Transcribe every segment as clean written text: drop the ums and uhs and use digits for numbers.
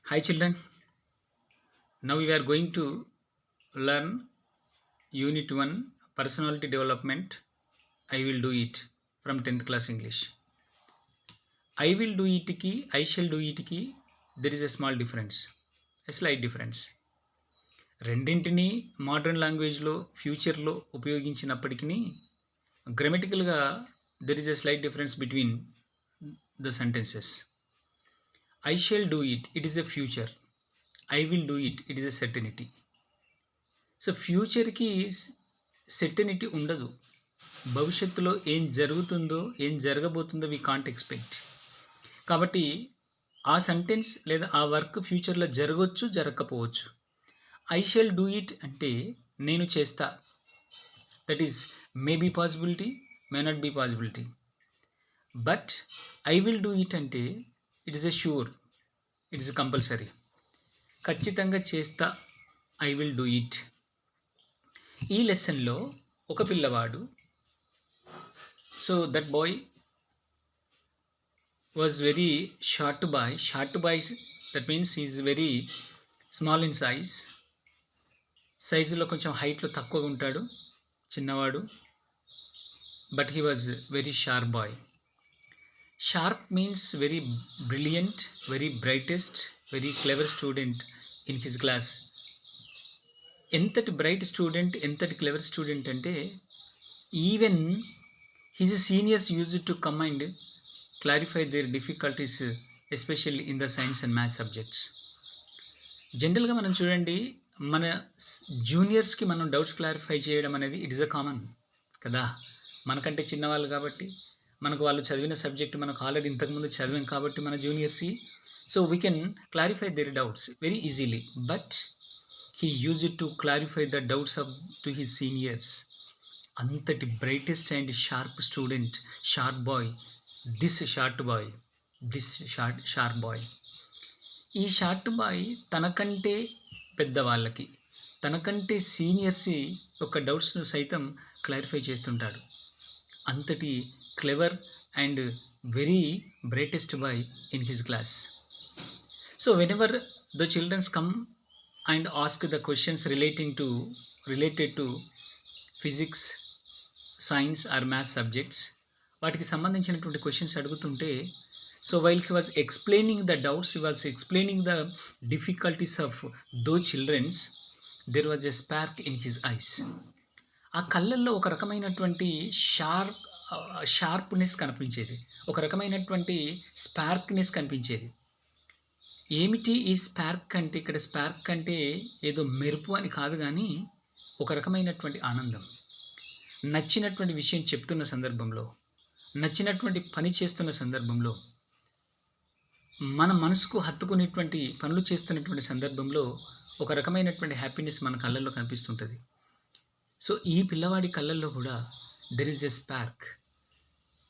Hi children, now we are going to learn Unit 1 Personality Development. I will do it from 10th class English. I will do it ki, I shall do it ki, there is a small difference, a slight difference. రెండింటిని modern లాంగ్వేజ్లో ఫ్యూచర్లో ఉపయోగించినప్పటికీ గ్రామటికల్గా there is a slight difference between the sentences. I shall do it, it is a future. I will do it, it is a certainty. So ఫ్యూచర్కి certainty ఉండదు. భవిష్యత్తులో ఏం జరుగుతుందో ఏం జరగబోతుందో వీ కాంట్ ఎక్స్పెక్ట్. కాబట్టి ఆ సెంటెన్స్ లేదా ఆ వర్క్ ఫ్యూచర్లో జరగవచ్చు, జరగకపోవచ్చు. ఐ షల్ డూ ఇట్ అంటే నేను చేస్తా, that is may be possibility, may not be possibility. But I will do it అంటే it is a sure, it is compulsory. ఖచ్చితంగా చేస్తా, ఐ విల్ డూ ఇట్. ఈ లెసన్లో ఒక పిల్లవాడు, so that boy was very short boy. That means is very small in సైజులో కొంచెం హైట్లో తక్కువగా ఉంటాడు, చిన్నవాడు. But he was very sharp boy. Sharp means very brilliant, very brightest, very clever student in his class. ఎంతటి bright student, ఎంతటి clever student అంటే even his seniors use to come and clarify their difficulties, especially in the science and maths subjects. జనరల్గా మనం చూడండి, మన జూనియర్స్కి మనం doubts clarify చేయడం అనేది ఇట్ ఈస్ అ కామన్ కదా. మనకంటే చిన్నవాళ్ళు కాబట్టి, మనకు వాళ్ళు చదివిన సబ్జెక్ట్ మనకు ఆల్రెడీ ఇంతకుముందు చదివాం కాబట్టి మన జూనియర్స్కి, so we can clarify their doubts very easily. But he used to clarify the doubts to his seniors. అంతటి brightest and sharp student, sharp boy, this sharp boy. ఈ షార్ట్ బాయ్ తనకంటే పెద్దవాళ్ళకి, తనకంటే సీనియర్స్ యొక్క డౌట్స్ను సైతం క్లారిఫై చేస్తుంటాడు. అంతటి clever and very brightest boy in his class. So whenever the childrens come and ask the questions related to physics, science or math subjects, వాటికి సంబంధించినటువంటి క్వశ్చన్స్ అడుగుతుంటే, so while he was explaining the doubts, he was explaining the difficulties of those childrens, there was a spark in his eyes. ఆ కళ్ళల్లో ఒక రకమైనటువంటి sharpness కనిపించేది, ఒక రకమైనటువంటి స్పార్క్నెస్ కనిపించేది. ఏమిటి ఈ స్పార్క్ అంటే? ఇక్కడ స్పార్క్ అంటే ఏదో మెరుపు అని కాదు, కానీ ఒక రకమైనటువంటి ఆనందం. నచ్చినటువంటి విషయం చెప్తున్న సందర్భంలో, నచ్చినటువంటి పని చేస్తున్న సందర్భంలో, మన మనసుకు హత్తుకునేటువంటి పనులు చేస్తున్నటువంటి సందర్భంలో ఒక రకమైనటువంటి హ్యాపీనెస్ మన కళ్ళల్లో కనిపిస్తుంటుంది. సో ఈ పిల్లవాడి కళ్ళల్లో కూడా there is a spark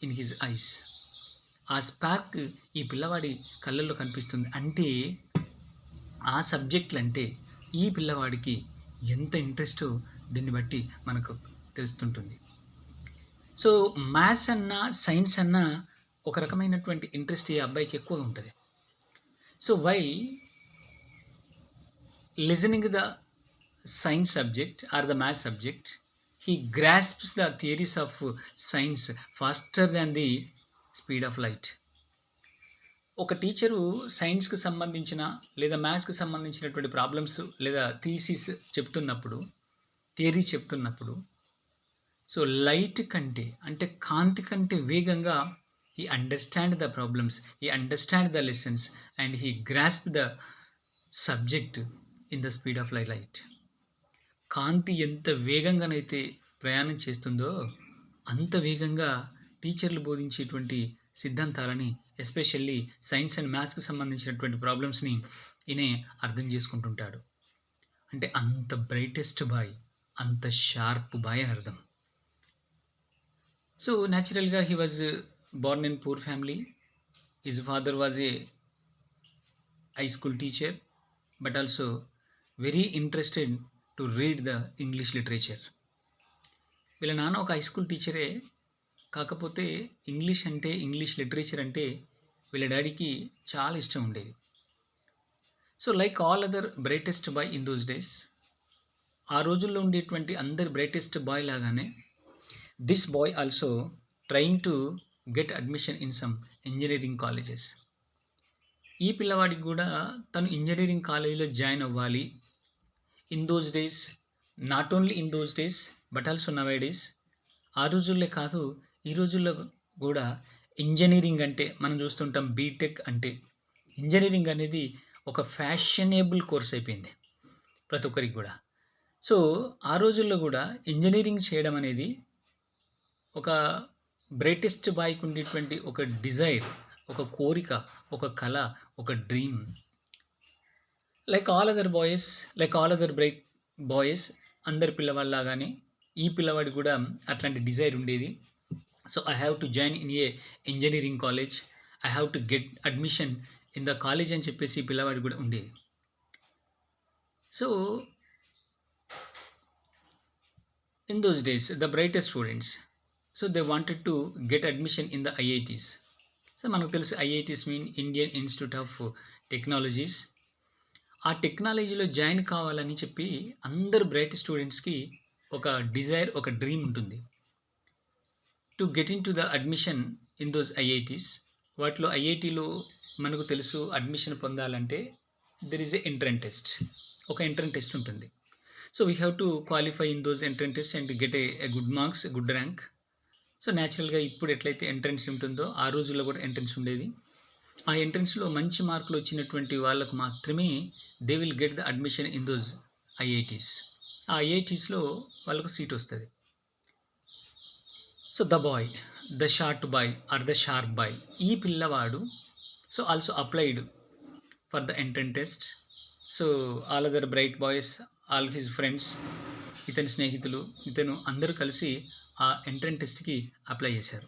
in his eyes. ఆ స్పార్క్ ఈ పిల్లవాడి కళ్ళల్లో కనిపిస్తుంది. అంటే ఆ సబ్జెక్టులు అంటే ఈ పిల్లవాడికి ఎంత ఇంట్రెస్టో దీన్ని బట్టి మనకు తెలుస్తుంటుంది. సో మ్యాథ్స్ అన్నా సైన్స్ అన్నా ఒక రకమైనటువంటి ఇంట్రెస్ట్ ఈ అబ్బాయికి ఎక్కువగా ఉంటుంది. So while listening the science subject or the maths subject, he grasps the theories of science faster than the speed of light. ఒక టీచరు సైన్స్కి సంబంధించిన లేదా మ్యాథ్స్కి సంబంధించినటువంటి ప్రాబ్లమ్స్ లేదా థీసిస్ చెప్తున్నప్పుడు, థియరీస్ చెప్తున్నప్పుడు, సో లైట్ కంటే అంటే కాంతి కంటే వేగంగా he understand the problems, he understand the lessons and he grasp the subject in the speed of light. కాంతి ఎంత వేగంగానైతే ప్రయాణం చేస్తుందో అంత వేగంగా టీచర్లు బోధించేటువంటి సిద్ధాంతాలని, ఎస్పెషల్లీ సైన్స్ అండ్ మ్యాథ్స్కి సంబంధించినటువంటి ప్రాబ్లమ్స్ని ఈయనే అర్థం చేసుకుంటుంటాడు. అంటే అంత బ్రైటెస్ట్ బాయ్, అంత షార్ప్ బాయ్ అని అర్థం. సో న్యాచురల్గా he was born in poor family. His father was a high school teacher, but also very interested to read the English literature. వీళ్ళ నాన్న ఒక హై స్కూల్ టీచరే, కాకపోతే ఇంగ్లీష్ లిటరేచర్ అంటే వీళ్ళ డాడీకి చాలా ఇష్టం ఉండేది. So like all other brightest boy in those days, ఆ రోజుల్లో ఉండేటువంటి అందరి బ్రైటెస్ట్ బాయ్ లాగానే this boy also trying to get admission in some engineering colleges. ఈ పిల్లవాడికి కూడా తను ఇంజనీరింగ్ కాలేజీలో జాయిన్ అవ్వాలి. In those days, not only in those days but also now days, ఆ రోజుల్లో కాదు ఈ రోజుల్లో కూడా ఇంజనీరింగ్ అంటే మనం చూస్తుంటాం. బీటెక్ అంటే ఇంజనీరింగ్ అనేది ఒక ఫ్యాషనేబుల్ కోర్స్ అయిపోయింది ప్రతి ఒక్కరికి కూడా. సో ఆ రోజుల్లో కూడా ఇంజనీరింగ్ చేయడం అనేది ఒక బ్రైటెస్ట్ బాయ్కి ఉండేటువంటి ఒక డిజైర్, ఒక కోరిక, ఒక కళ, ఒక dream. Like all other boys, like all other bright boys, అందరి పిల్లవాళ్ళలాగానే ఈ పిల్లవాడికి కూడా అట్లాంటి డిజైర్ ఉండేది. So I have to join in a engineering college, I have to get admission in the college అని చెప్పేసి ఈ పిల్లవాడికి కూడా ఉండేది. So in those days the brightest students, so they wanted to get admission in the IITs. So మనకు తెలుసు IITs mean Indian institute of technologies. ఆ టెక్నాలజీలో జాయిన్ కావాలని చెప్పి అందరు బ్రైట్ స్టూడెంట్స్కి ఒక డిజైర్, ఒక డ్రీమ్ ఉంటుంది to get in to the admission in those IITs. వాటిలో ఐఐటీలో మనకు తెలుసు అడ్మిషన్ పొందాలంటే there is a entrance test, ఒక ఎంట్రన్స్ టెస్ట్ ఉంటుంది. So we have to qualify in those entrance test and get a good marks, good rank. So న్యాచురల్గా ఇప్పుడు ఎట్లయితే entrance ఉంటుందో ఆ రోజుల్లో కూడా ఎంట్రన్స్ ఉండేది. ఆ ఎంట్రన్స్లో మంచి మార్కులు వచ్చినటువంటి వాళ్ళకు మాత్రమే they will get the admission in those IITs. ఆ IITsలో వాళ్ళకు సీట్ వస్తుంది. So the boy, the short boy or the sharp boy, ఈ పిల్లవాడు so also applied for the entrance test. So all other bright boys, all his friends, ఇతని స్నేహితులు, ఇతను అందరూ కలిసి ఆ ఎంట్రన్స్ టెస్ట్కి అప్లై చేశారు.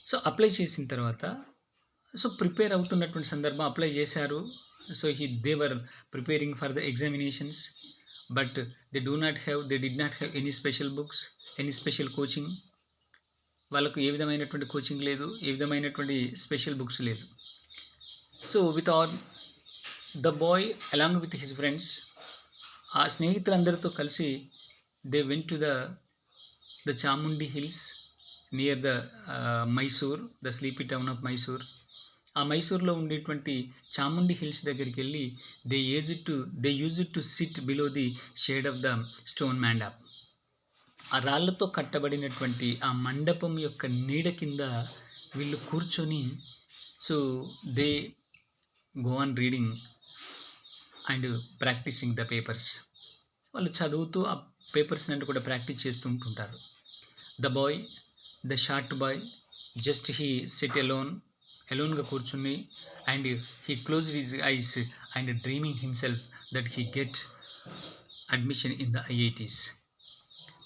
సో అప్లై చేసిన తర్వాత సో ప్రిపేర్ అవుతున్నటువంటి సందర్భం అప్లై చేశారు. So they were preparing for the examinations, but they did not have any special books, any special coaching. వాళ్ళకు ఏ విధమైనటువంటి కోచింగ్ లేదు, ఏ విధమైనటువంటి స్పెషల్ బుక్స్ లేదు. So with all the boy along with his friends, ఆ స్నేహితులందరితో కలిసి they went to the Chamundi hills near the Mysore, the sleepy town of Mysore. ఆ మైసూర్లో ఉండేటువంటి Chamundi hills దగ్గరికి వెళ్ళి they use to SIT below the shade of the stone mandap. ఆ రాళ్లతో కట్టబడినటువంటి ఆ మండపం యొక్క నీడ కింద వీళ్ళు కూర్చొని so they go on reading and practising the papers. వాళ్ళు చదువుతూ ఆ పేపర్స్ అంటే కూడా ప్రాక్టీస్ చేస్తూ ఉంటుంటారు. The boy, the short boy, just he sit ఎలోన్గా కూర్చుని and he close his eyes and dreaming himself that he get admission in the IITs.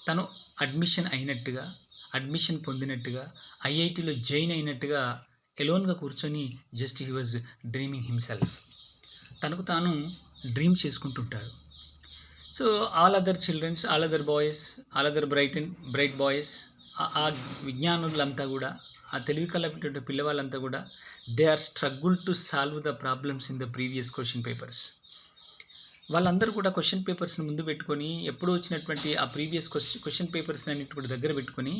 తను అడ్మిషన్ అయినట్టుగా, అడ్మిషన్ పొందినట్టుగా, IITలో జాయిన్ అయినట్టుగా ఎలోన్గా కూర్చొని just he was dreaming himself, తనకు తాను డ్రీమ్ చేసుకుంటుంటాడు. So all other children's, all other boys, all other bright boys, ఆ విజ్ఞానులంతా కూడా, ఆ తెలివి కలపేటువంటి పిల్లవాళ్ళంతా కూడా they are struggle to solve the problems in the previous question papers. వాళ్ళందరూ కూడా క్వశ్చన్ పేపర్స్ని ముందు పెట్టుకొని ఎప్పుడూ వచ్చినటువంటి ఆ ప్రీవియస్ క్వశ్చన్ పేపర్స్ని అన్నిటి కూడా దగ్గర పెట్టుకొని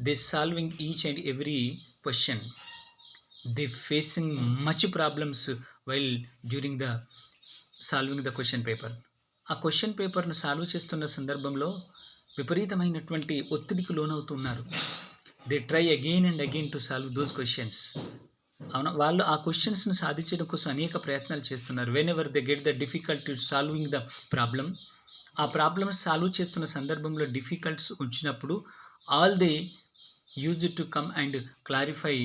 they solving each and every question. They facing much problems while during the solving the question paper. ఆ క్వశ్చన్ పేపర్ను సాల్వ్ చేస్తున్న సందర్భంలో విపరీతమైనటువంటి ఒత్తిడికి లోనవుతున్నారు. They try again and again to solve those questions. అవునా, వాళ్ళు ఆ క్వశ్చన్స్ను సాధించడం కోసం అనేక ప్రయత్నాలు చేస్తున్నారు. Whenever they get the difficulty solving the problem, ఆ ప్రాబ్లమ్స్ సాల్వ్ చేస్తున్న సందర్భంలో డిఫికల్ట్స్ వచ్చినప్పుడు all they use to come and clarify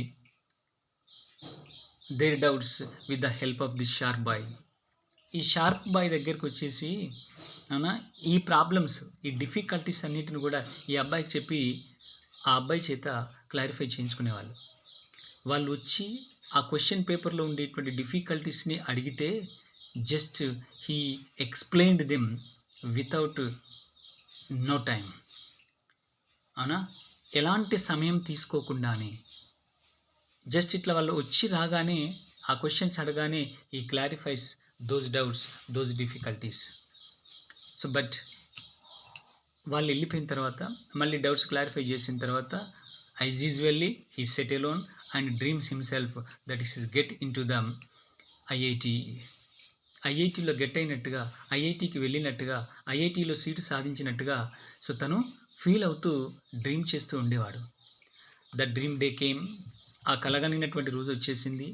their doubts with the help of this sharp boy. ఈ షార్ప్ బాయ్ దగ్గరికి వచ్చేసి అవునా ఈ ప్రాబ్లమ్స్, ఈ డిఫికల్టీస్ అన్నిటిని కూడా ఈ అబ్బాయికి చెప్పి ఆ అబ్బాయి చేత క్లారిఫై చేయించుకునేవాళ్ళు. వాళ్ళు వచ్చి ఆ క్వశ్చన్ పేపర్లో ఉండేటువంటి డిఫికల్టీస్ని అడిగితే just he explained them without no time. అవునా, ఎలాంటి సమయం తీసుకోకుండానే జస్ట్ ఇట్లా వాళ్ళు వచ్చి రాగానే ఆ క్వశ్చన్స్ అడగానే ఈ clarifies those doubts, those difficulties. So but వాళ్ళు వెళ్ళిపోయిన తర్వాత మళ్ళీ డౌట్స్ క్లారిఫై చేసిన తర్వాత as usually he set alone and dreams himself that is get in to the ఐఐటీలో గెట్ అయినట్టుగా, ఐఐటీకి వెళ్ళినట్టుగా, ఐఐటీలో సీటు సాధించినట్టుగా సో తను ఫీల్ అవుతూ డ్రీమ్ చేస్తూ ఉండేవాడు. ద డ్రీమ్ డే కేమ్, ఆ కలగనినటువంటి రోజు వచ్చేసింది.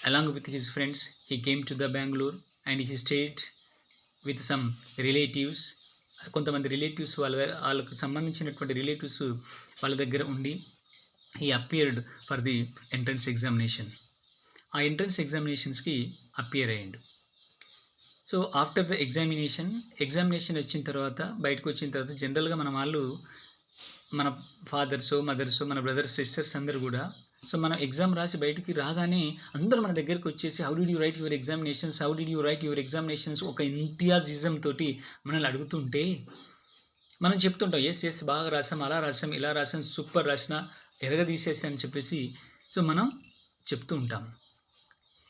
Along with his friends he came to the Bengaluru and he state with some relatives. కొంతమంది రిలేటివ్స్ వాళ్ళకు సంబంధించినటువంటి రిలేటివ్స్ వాళ్ళ దగ్గర ఉండి he appeared for the entrance examination. ఆ ఎంట్రన్స్ ఎగ్జామినేషన్స్కి అపియర్ అయ్యిండు. సో ఆఫ్టర్ ద ఎగ్జామినేషన్ వచ్చిన తర్వాత, బయటకు వచ్చిన తర్వాత జనరల్గా మన వాళ్ళు, మన ఫాదర్స్, మదర్స్, మన బ్రదర్స్, సిస్టర్స్ అందరూ కూడా సో మనం ఎగ్జామ్ రాసి బయటికి రాగానే అందరూ మన దగ్గరికి వచ్చేసి how did you right your examinations, ఒక ఎంథియాజిజం తోటి మనల్ని అడుగుతుంటే మనం చెప్తుంటాం ఎస్ బాగా రాసాం, అలా రాసాం, ఇలా రాసాం, సూపర్ రాసిన, ఎరగదీసేసి అని చెప్పేసి సో మనం చెప్తూ ఉంటాం.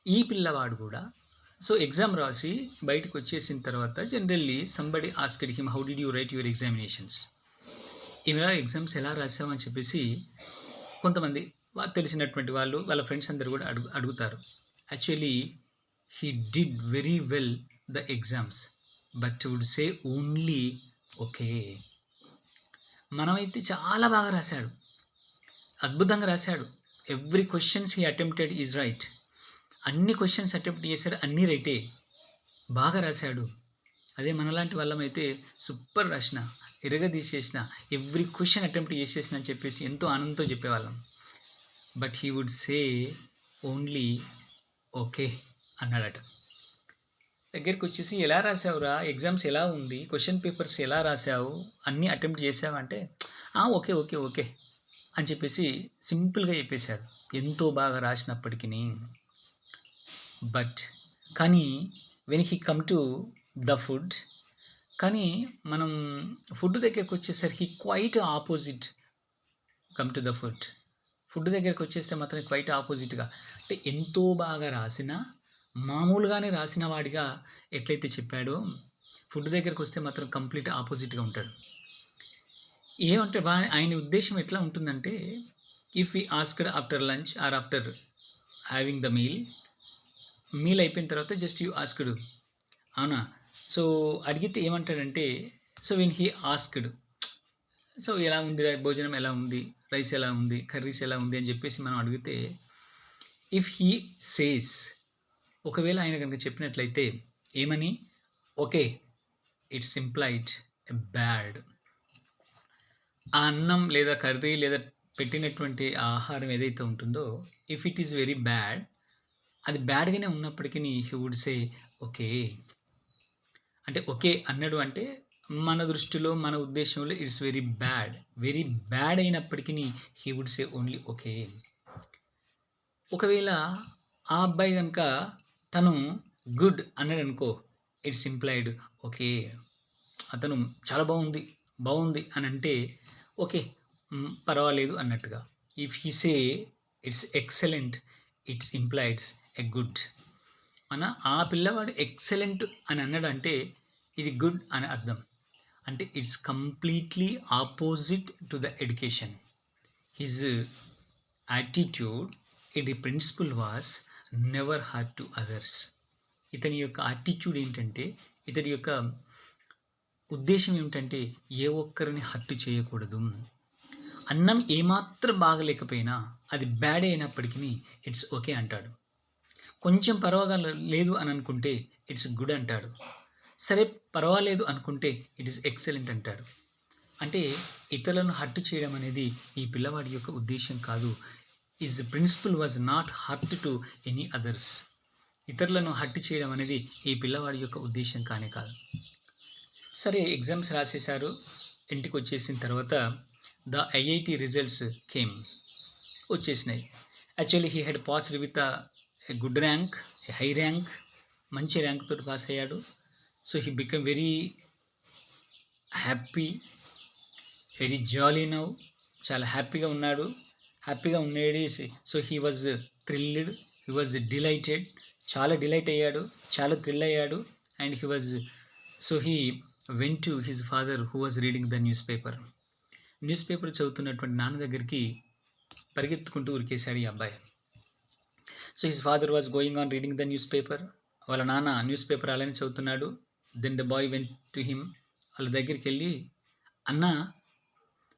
ఈ పిల్లవాడు కూడా సో ఎగ్జామ్ రాసి బయటకు వచ్చేసిన తర్వాత generally somebody asked him how did you right your examinations, ఇలా ఎగ్జామ్స్ ఎలా రాసామని చెప్పేసి కొంతమంది తెలిసినటువంటి వాళ్ళు, వాళ్ళ ఫ్రెండ్స్ అందరు కూడా అడుగుతారు. Actually he did very well the exams but would say only okay. మనమైతే చాలా బాగా రాశాడు, అద్భుతంగా రాశాడు, every questions he attempted is right, అన్ని క్వశ్చన్స్ అటెంప్ట్ చేశాడు, అన్నీ రైటే, బాగా రాశాడు. అదే మనలాంటి వాళ్ళమైతే సూపర్ రాసిన, ఎరగదీసేసిన, ఎవ్రీ క్వశ్చన్ అటెంప్ట్ చేసేసిన అని చెప్పేసి ఎంతో ఆనందంతో చెప్పేవాళ్ళం. But he would say only okay అన్నాడట. దగ్గరికి వచ్చేసి ఎలా రాసావురా, ఎగ్జామ్స్ ఎలా ఉంది, క్వశ్చన్ పేపర్స్ ఎలా రాసావు, అన్నీ అటెంప్ట్ చేసావంటే ఓకే ఓకే ఓకే అని చెప్పేసి సింపుల్గా చెప్పేశాడు, ఎంతో బాగా రాసినప్పటికీ. బట్ కానీ when he come to the food, కానీ మనం ఫుడ్ దగ్గరికి వచ్చేసరికి quite opposite come to the food దగ్గరికి వచ్చేస్తే మాత్రం క్వైట్ ఆపోజిట్గా, అంటే ఎంతో బాగా రాసిన, మామూలుగానే రాసిన వాడిగా ఎట్లయితే చెప్పాడో ఫుడ్ దగ్గరికి వస్తే మాత్రం కంప్లీట్ ఆపోజిట్గా ఉంటాడు. ఏమంటే ఆయన ఉద్దేశం ఎట్లా ఉంటుందంటే, ఇఫ్ ఈ asked after lunch or after having the meal అయిపోయిన తర్వాత జస్ట్ యూ ఆస్క్డ్, అవునా, సో అడిగితే ఏమంటాడంటే, so when he asked so ఎలా ఉంది భోజనం, ఎలా ఉంది, రైస్ ఎలా ఉంది, కర్రీస్ ఎలా ఉంది అని చెప్పేసి మనం అడిగితే, ఇఫ్ హీ సేస్, ఒకవేళ ఆయన కనుక చెప్పినట్లయితే ఏమని, ఓకే ఇట్స్ ఇంప్లైడ్ బ్యాడ్. ఆ అన్నం లేదా కర్రీ లేదా పెట్టినటువంటి ఆహారం ఏదైతే ఉంటుందో, if it is very bad, అది బ్యాడ్గానే ఉన్నప్పటికీ హీ వుడ్ సే ఓకే. అంటే ఓకే అన్నాడు అంటే మన దృష్టిలో, మన ఉద్దేశంలో ఇట్స్ వెరీ బ్యాడ్ అయినప్పటికీ he would say only okay. ఒకవేళ ఆ అబ్బాయి కనుక తను గుడ్ అన్నాడు అనుకో, ఇట్స్ ఇంప్లైడ్ ఓకే, అతను చాలా బాగుంది అని అంటే ఓకే పర్వాలేదు అన్నట్టుగా. If he say it's excellent, it's implies a good. ఆ పిల్లవాడు ఎక్సలెంట్ అని అన్నాడు అంటే ఇది గుడ్ అని అర్థం. అంటే it's completely opposite to the education. His attitude, ఇది principal was never hurt to others. ఇతని యొక్క యాటిట్యూడ్ ఏంటంటే, ఇతని యొక్క ఉద్దేశం ఏమిటంటే ఏ ఒక్కరిని హర్ట్ చేయకూడదు. అన్నం ఏమాత్రం బాగలేకపోయినా అది బ్యాడ్ అయినప్పటికీ ఇట్స్ ఓకే అంటాడు. కొంచెం పర్వాలేదు అని అనుకుంటే ఇట్స్ గుడ్ అంటాడు. సరే పర్వాలేదు అనుకుంటే ఇట్ ఈస్ ఎక్సలెంట్ అంటాడు. అంటే ఇతరులను హర్ట్ చేయడం అనేది ఈ పిల్లవాడి యొక్క ఉద్దేశం కాదు. His principal was not hurt to any others. ఇతరులను హర్ట్ చేయడం అనేది ఈ పిల్లవాడి యొక్క ఉద్దేశం కానే కాదు. సరే ఎగ్జామ్స్ రాసేశారు, ఇంటికి వచ్చేసిన తర్వాత ద ఐఐటి రిజల్ట్స్ వచ్చేసినాయి. Actually he had passed with a good rank, a high rank, మంచి ర్యాంక్ తోటి పాస్ అయ్యాడు. So he become very happy, very jolly now. చాలా హ్యాపీగా ఉండేది. So he was thrilled, he was delighted, చాలా delight అయ్యాడు, చాలా థ్రిల్ అయ్యాడు. And he went to his father who was reading the news paper. News paper చదువుతున్నటువంటి నాన్న దగ్గరికి పరిగెత్తుకుంటూ ఉరికేశాడు ఈ అబ్బాయి. So his father was going on reading the news paper. వాళ్ళ నాన్న న్యూస్ పేపర్ అలానే చదువుతున్నాడు. Then the boy went to him. వాళ్ళ దగ్గరికి వెళ్ళి, అన్నా,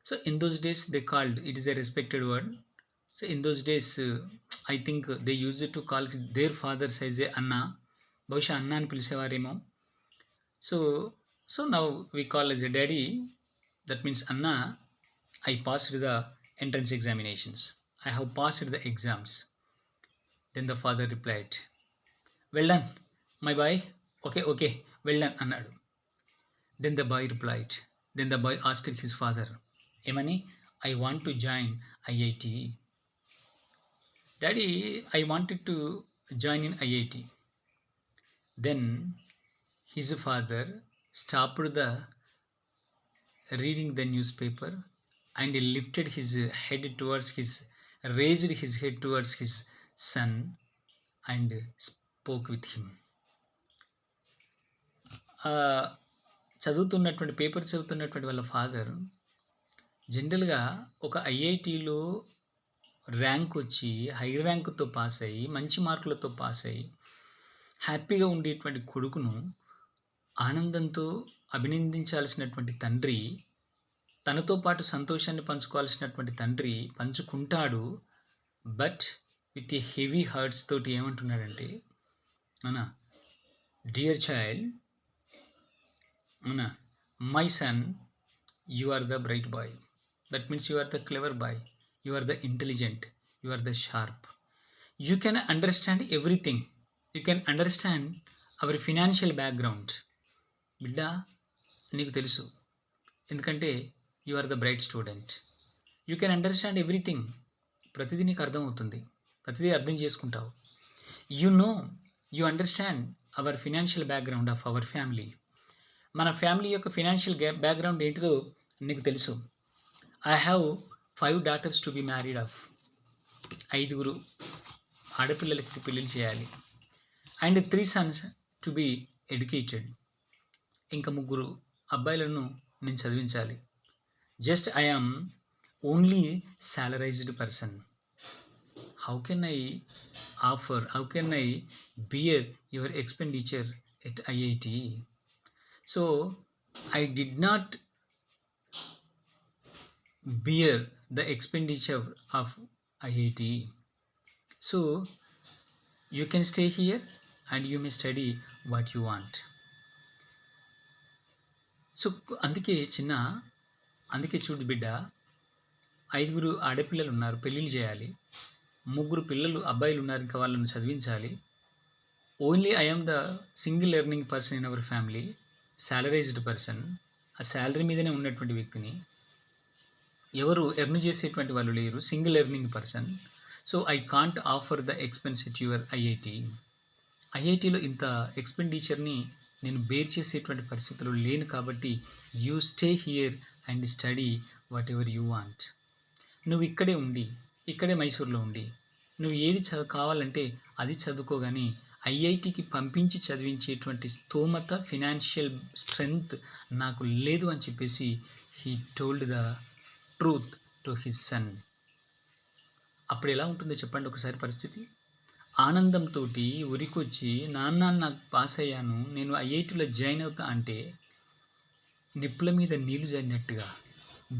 so in those days they called, it is a respected word. So in those days I think they use to call their fathers as a anna. బహుశా అన్నా అని పిలిచేవారేమో. So now we call as a daddy. That means anna, I passed the entrance examinations. I have passed the exams. Then the father replied, well done, my boy. Okay, well done, అన్నాడు. Then the boy replied. Then the boy asked his father, ఏమని? I want to join IIT. Daddy, I wanted to join in IIT. Then his father stopped the reading the newspaper and he lifted his head towards raised his head towards his son and spoke with him. చదువుతున్నటువంటి paper చదువుతున్నటువంటి వాళ్ళ father జనరల్గా ఒక ఐఐటీలో rank వచ్చి high ర్యాంకుతో pass అయ్యి మంచి మార్కులతో pass అయ్యి హ్యాపీగా ఉండేటువంటి కొడుకును ఆనందంతో అభినందించాల్సినటువంటి తండ్రి, తనతో పాటు సంతోషాన్ని పంచుకోవాల్సినటువంటి తండ్రి పంచుకుంటాడు. But with a heavy hearts తోటి ఏమంటున్నాడంటే, అవునా, డియర్ చైల్డ్, అవునా, my son, you are the bright boy. That means you are the clever boy, you are the intelligent, you are the sharp. You can understand everything. You can understand our financial background. బిడ్డ, నీకు తెలుసు, ఎందుకంటే you are the bright student. You can understand everything. ప్రతిదీ నీకు అర్థమవుతుంది, ప్రతిదీ అర్థం చేసుకుంటావు. You understand our financial background of our family. మన ఫ్యామిలీ యొక్క ఫినాన్షియల్ బ్యాక్గ్రౌండ్ ఏంటిదో నీకు తెలుసు. I have 5 daughters to be married off. 5 ఆడపిల్లలకి పెళ్ళిళ్ళు చేయాలి. And 3 sons to be educated. ఇంకా 3 అబ్బాయిలను నేను చదివించాలి. Just I am only salaried person. How can I bear your expenditure at IIT? So I did not bear the expenditure of IIT. So you can stay here and you may study what you want. So అందుకే చూడు బిడ్డ, 5 ఆడపిల్లలు ఉన్నారు, పెళ్ళిళ్ళు చేయాలి. 3 అబ్బాయిలు ఉన్నారు, ఇంకా వాళ్ళని చదివించాలి. Only I am the single earning person in our family, salaried person. ఆ శాలరీ మీదనే ఉన్నటువంటి వ్యక్తిని, ఎవరు ఎర్న్ చేసేటువంటి వాళ్ళు లేరు, single earning person. So I can't offer the expense at your IIT. ఐఐటీలో ఇంత ఎక్స్పెండిచర్ని నేను బేర్ చేసేటువంటి పరిస్థితులు లేను, కాబట్టి you stay here and study whatever you want. నువ్వు ఇక్కడే మైసూర్లో ఉండి నువ్వు ఏది కావాలంటే అది చదువుకోగాని ఐఐటికి పంపించి చదివించేటువంటి స్తోమత, ఫినాన్షియల్ స్ట్రెంగ్త్ నాకు లేదు అని చెప్పేసి he told the truth to his son. అప్పుడు ఎలా ఉంటుందో చెప్పండి ఒకసారి పరిస్థితి. ఆనందంతో ఉరికొచ్చి, నాన్న నాకు పాస్ అయ్యాను, నేను ఐఐటిలో జాయిన్ అవుతా అంటే నిప్పుల మీద నీళ్లు జల్లినట్టుగా,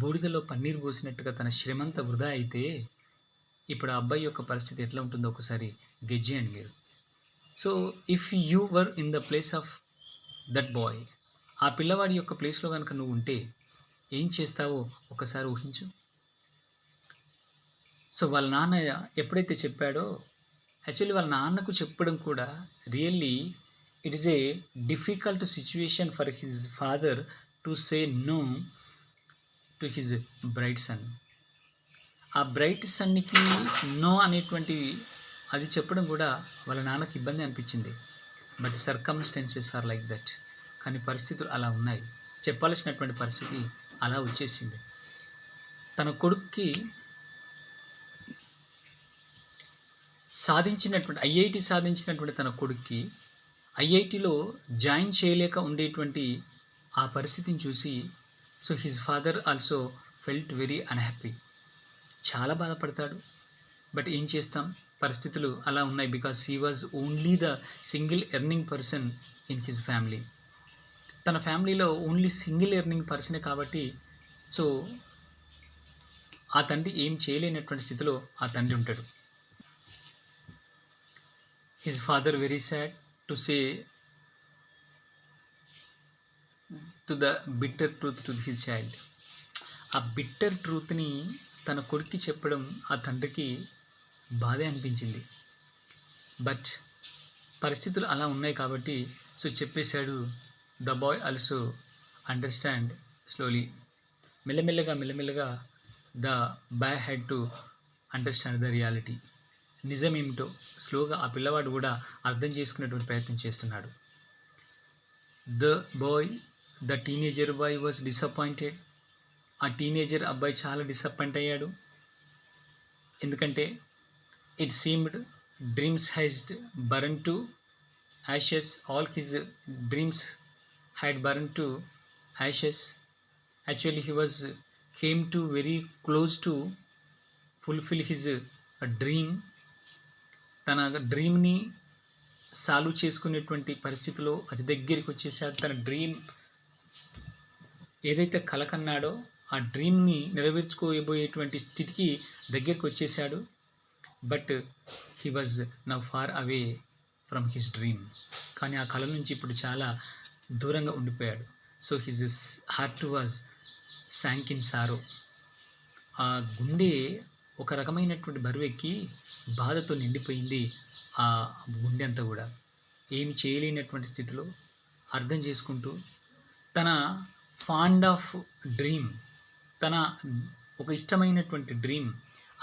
బూడిదలో పన్నీరు పోసినట్టుగా తన శ్రమంతా వృధా అయితే ఇప్పుడు ఆ అబ్బాయి యొక్క పరిస్థితి ఎట్లా ఉంటుందో ఒకసారి గెస్ చేయండి మీరు. So if you were in the place of that boy, ఆ పిల్లవాడి యొక్క ప్లేస్లో కనుక నువ్వు ఉంటే ఏం చేస్తావో ఒకసారి ఊహించు. సో వాళ్ళ నాన్న ఎప్పుడైతే చెప్పాడో, యాక్చువల్లీ వాళ్ళ నాన్నకు చెప్పడం కూడా really it is a difficult situation for his father to say no to his bright son. ఆ బ్రైట్ సన్నికి నో అనేటువంటి అది చెప్పడం కూడా వాళ్ళ నాన్నకి ఇబ్బంది అనిపించింది. But circumstances are like that. కానీ పరిస్థితులు అలా ఉన్నాయి, చెప్పాల్సినటువంటి పరిస్థితి అలా వచ్చేసింది. తన కొడుక్కి ఐఐటి సాధించినటువంటి తన కొడుక్కి ఐఐటిలో జాయిన్ చేయలేక ఉండేటువంటి ఆ పరిస్థితిని చూసి so his father also felt very unhappy. చాలా బాధపడతాడు. బట్ ఏం చేస్తాం, పరిస్థితులు అలా ఉన్నాయి. Because he was only the single earning person in his family. తన ఫ్యామిలీలో ఓన్లీ సింగిల్ ఎర్నింగ్ పర్సనే కాబట్టి సో ఆ తండ్రి ఏం చేయలేనటువంటి స్థితిలో ఆ తండ్రి ఉంటాడు. His father very sad to say to the bitter truth to his child. ఆ బిట్టర్ ట్రూత్ని తన కొడుక్కి చెప్పడం ఆ తండ్రికి బాధే అనిపించింది. బట్ పరిస్థితులు అలా ఉన్నాయి కాబట్టి సో చెప్పేశాడు. The boy also understand slowly. మెల్లమెల్లగా the boy had to understand the reality. నిజం ఏమిటో స్లోగా ఆ పిల్లవాడు కూడా అర్థం చేసుకునేటువంటి ప్రయత్నం చేస్తున్నాడు. The teenager bye was disappointed. ఆ టీనేజర్ అబ్బాయి చాలా డిసప్పాయింట్ అయ్యాడు. ఎందుకంటే it seemed dreams had burn to Ashes. All his dreams had burn to Ashes. Actually he was came to very close to fulfil his dream. తన డ్రీమ్ని solve చేసుకునేటువంటి పరిస్థితిలో అతి దగ్గరికి వచ్చేసాడు. తన డ్రీమ్ ఏదైతే కల కన్నాడో ఆ డ్రీమ్ని నెరవేర్చుకోబోయేటువంటి స్థితికి దగ్గరికి వచ్చేసాడు. But he was now far away from his dream. కానీ ఆ కళ నుంచి ఇప్పుడు చాలా దూరంగా ఉండిపోయాడు. So his heart was sank in sorrow. ఆ గుండె ఒక రకమైనటువంటి బరువెక్కి బాధతో నిండిపోయింది. ఆ గుండె అంతా కూడా ఏమి చేయలేనటువంటి స్థితిలో అర్థం చేసుకుంటూ తన ఫాండ్ ఆఫ్ డ్రీమ్, తన ఒక ఇష్టమైనటువంటి డ్రీమ్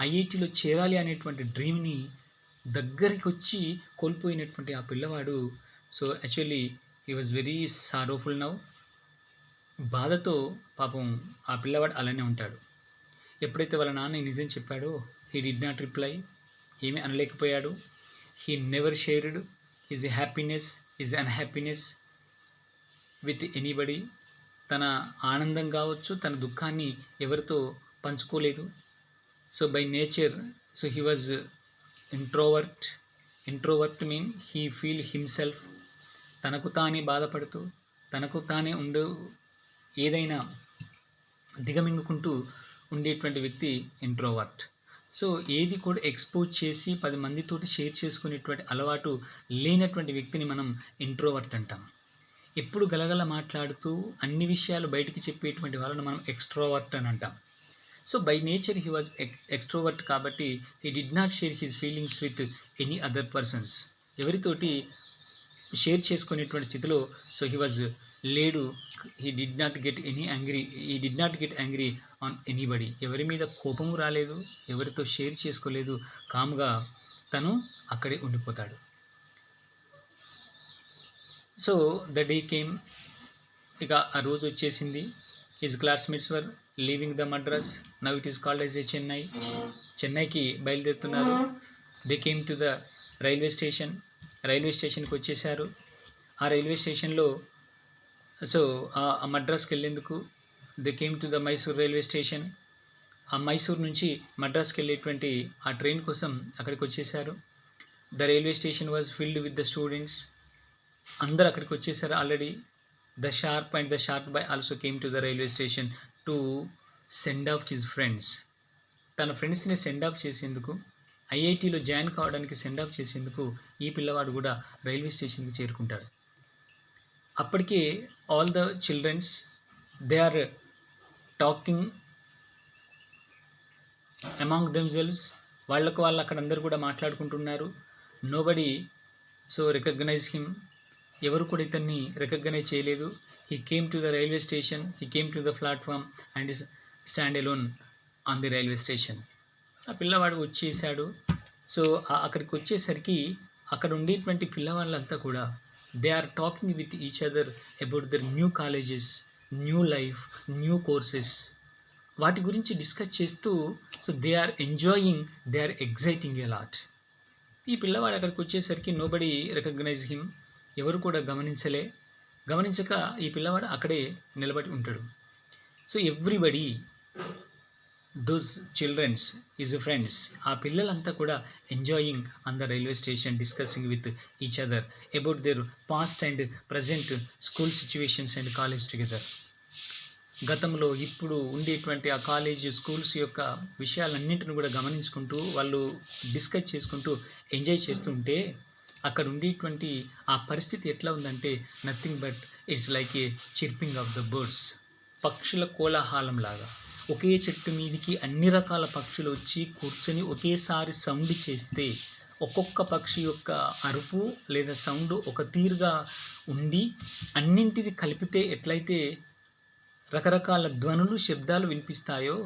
ఐఐటిలో చేరాలి అనేటువంటి డ్రీమ్ని దగ్గరికి వచ్చి కోల్పోయినటువంటి ఆ పిల్లవాడు so actually he was very sorrowful now. బాధతో పాపం ఆ పిల్లవాడు అలానే ఉంటాడు. ఎప్పుడైతే వాళ్ళ నాన్న నిజం చెప్పాడో హీ డిడ్ నాట్ రిప్లై, ఏమీ అనలేకపోయాడు. He never shared his happiness his unhappiness with anybody. తన ఆనందం కావచ్చు తన దుఃఖాన్ని ఎవరితో పంచుకోలేదు. So by nature so he was introvert mean he feel himself. తనకు తానే బాధపడుతూ తనకు తానే ఏదైనా దిగమింగుకుంటూ ఉండేటువంటి వ్యక్తి ఇంట్రోవర్ట్. సో ఏది కూడా ఎక్స్పోజ్ చేసి 10 మందితోటి షేర్ చేసుకునేటువంటి అలవాటు లేనటువంటి వ్యక్తిని మనం ఇంట్రోవర్ట్ అంటాం. ఎప్పుడు గలగల మాట్లాడుతూ అన్ని విషయాలు బయటికి చెప్పేటువంటి వాళ్ళని మనం ఎక్స్ట్రోవర్ట్ అని అంటాం. So by nature he was extrovert కాబట్టి he did not share his feelings with any other persons. ఎవరితోటి షేర్ చేసుకునేటువంటి స్థితిలో సో హీ వాజ్ లేడు. He did not get angry on anybody. ఎవరి మీద కోపము రాలేదు, ఎవరితో షేర్ చేసుకోలేదు. కామ్గా తను అక్కడే ఉండిపోతాడు. So the day came. ఇక ఆ రోజు వచ్చేసింది. His classmates were leaving the Madras. Now it is called as a Chennai. చెన్నైకి బయలుదేరుతున్నారు. They came to the railway స్టేషన్కి వచ్చేసారు. ఆ రైల్వే స్టేషన్లో సో ఆ మద్రాస్కి వెళ్ళేందుకు they came to the Mysore railway station. ఆ మైసూర్ నుంచి మద్రాస్కి వెళ్ళేటువంటి ఆ ట్రైన్ కోసం అక్కడికి వచ్చేసారు. The railway station was filled with the students. అందరు అక్కడికి వచ్చేసారు already. The sharp and the sharp bye also came to the railway station to send off his friends. తన ఫ్రెండ్స్ని సెండ్ ఆఫ్ చేసేందుకు, ఐఐటిలో జాయిన్ కావడానికి సెండ్ ఆఫ్ చేసేందుకు ఈ పిల్లవాడు కూడా రైల్వే స్టేషన్కి చేరుకుంటాడు. అప్పటికే all the childrens they are talking among themselves. వాళ్ళకు వాళ్ళు అక్కడ అందరు కూడా మాట్లాడుకుంటున్నారు. Nobody so recognize him. ఎవరు కూడా ఇతన్ని రికగ్నైజ్ చేయలేదు. He came to the railway station, he came to the platform and stand alone on the railway station. ఆ పిల్లవాడు వచ్చేసాడు. సో అక్కడికి వచ్చేసరికి అక్కడ ఉండేటువంటి పిల్లవాళ్ళంతా కూడా they are talking with each other about their new colleges, new life, new courses. వాటి గురించి డిస్కస్ చేస్తూ so they are enjoying, they are exciting a lot. ఈ పిల్లవాడు అక్కడికి వచ్చేసరికి నోబడీ రికగ్నైజ్ హిమ్. ఎవరు కూడా గమనించక ఈ పిల్లవాడు అక్కడే నిలబడి ఉంటాడు. So everybody those childrens is friends, ఆ పిల్లలంతా కూడా enjoying on the railway station, discussing with each other about their past and present school situations and college together. గతంలో ఇప్పుడు ఉండేటువంటి ఆ కాలేజ్ స్కూల్స్ యొక్క విషయాలన్నింటిని కూడా గమనించుకుంటూ వాళ్ళు డిస్కస్ చేసుకుంటూ ఎంజాయ్ చేస్తుంటే అక్కడ ఉండేటువంటి ఆ పరిస్థితి ఎట్లా ఉందంటే nothing but it's like a chirping of the birds. పక్షుల కోలాహలం లాగా ఒకే చెట్టు మీదికి అన్ని రకాల పక్షులు వచ్చి కూర్చొని ఒకేసారి సౌండ్ చేస్తే ఒక్కొక్క పక్షి యొక్క అరుపు లేదా సౌండ్ ఒక తీరుగా ఉండి అన్నింటిది కలిపితే ఎట్లయితే రకరకాల ధ్వనులు శబ్దాలు వినిపిస్తాయో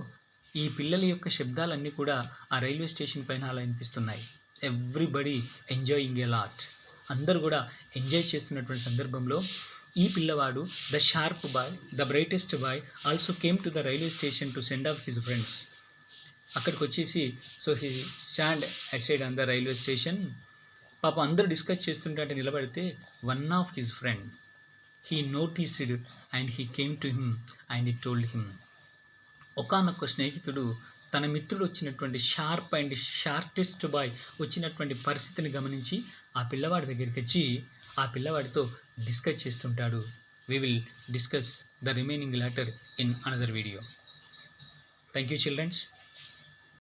ఈ పిల్లల యొక్క శబ్దాలన్నీ కూడా ఆ రైల్వే స్టేషన్ పైన అలా వినిపిస్తున్నాయి. ఎవ్రీబడి ఎంజాయింగ్ ఎ లాట్, అందరూ కూడా ఎంజాయ్ చేస్తున్నటువంటి సందర్భంలో ఈ పిల్లవాడు the sharp boy, the brightest boy also came to the railway station to send off his friends. అక్కడికి వచ్చేసి so he stand aside on the railway station. పాప అందరూ డిస్కస్ చేస్తుంటే నిలబడితే one of his friend he noticed and he came to him and he told him. ఒకానొక స్నేహితుడు తన మిత్రుడు వచ్చినటువంటి షార్ప్ అండ్ షార్టెస్ట్ బాయ్ వచ్చినటువంటి పరిస్థితిని గమనించి ఆ పిల్లవాడి దగ్గరికి వచ్చి ఆ పిల్లవాడితో డిస్కస్ చేస్తుంటాడు. We will discuss the remaining later in another video. Thank you, children.